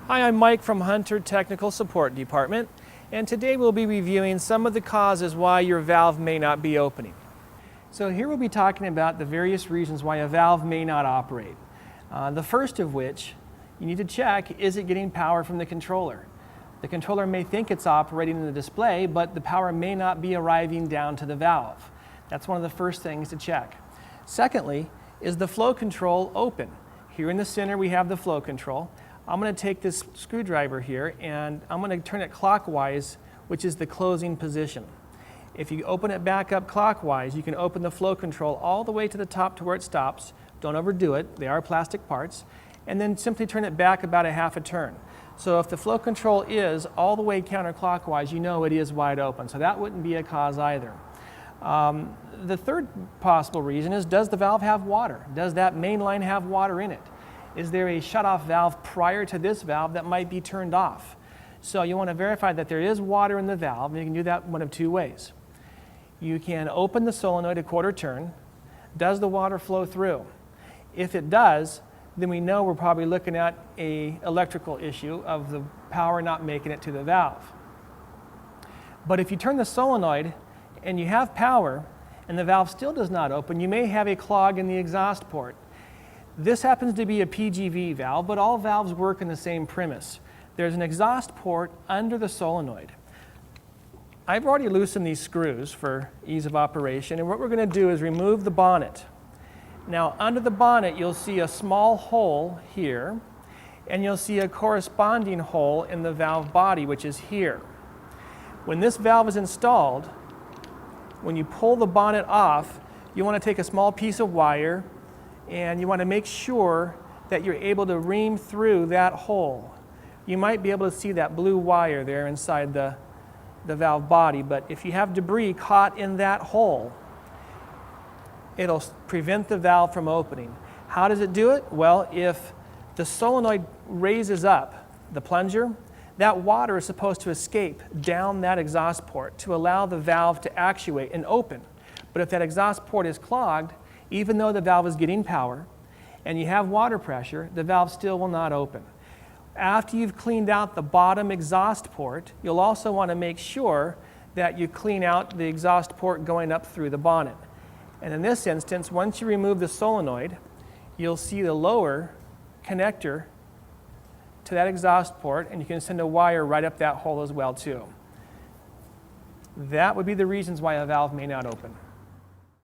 Hi, I'm Mike from Hunter Technical Support Department, and today we'll be reviewing some of the causes why your valve may not be opening. So here we'll be talking about the various reasons why a valve may not operate. The first of which, you need to check, is it getting power from the controller? The controller may think it's operating in the display, but the power may not be arriving down to the valve. That's one of the first things to check. Secondly, is the flow control open? Here in the center we have the flow control. I'm going to take this screwdriver here and I'm going to turn it clockwise, which is the closing position. If you open it back up clockwise, you can open the flow control all the way to the top to where it stops. Don't overdo it, they are plastic parts. And then simply turn it back about a half a turn. So if the flow control is all the way counterclockwise, you know it is wide open. So that wouldn't be a cause either. The third possible reason is, does the valve have water? Does that main line have water in it? Is there a shutoff valve prior to this valve that might be turned off? So you want to verify that there is water in the valve, and you can do that one of two ways. You can open the solenoid a quarter turn. Does the water flow through? If it does, then we know we're probably looking at an electrical issue of the power not making it to the valve. But if you turn the solenoid and you have power and the valve still does not open, you may have a clog in the exhaust port. This happens to be a PGV valve, but all valves work in the same premise. There's an exhaust port under the solenoid. I've already loosened these screws for ease of operation, and what we're going to do is remove the bonnet. Now, under the bonnet, you'll see a small hole here, and you'll see a corresponding hole in the valve body, which is here. When this valve is installed, when you pull the bonnet off, you want to take a small piece of wire and you want to make sure that you're able to ream through that hole. You might be able to see that blue wire there inside the valve body, but if you have debris caught in that hole, it'll prevent the valve from opening. How does it do it? Well, if the solenoid raises up the plunger, that water is supposed to escape down that exhaust port to allow the valve to actuate and open. But if that exhaust port is clogged, even though the valve is getting power and you have water pressure, the valve still will not open. After you've cleaned out the bottom exhaust port, you'll also want to make sure that you clean out the exhaust port going up through the bonnet. And in this instance, once you remove the solenoid, you'll see the lower connector to that exhaust port, and you can send a wire right up that hole as well too. That would be the reasons why a valve may not open.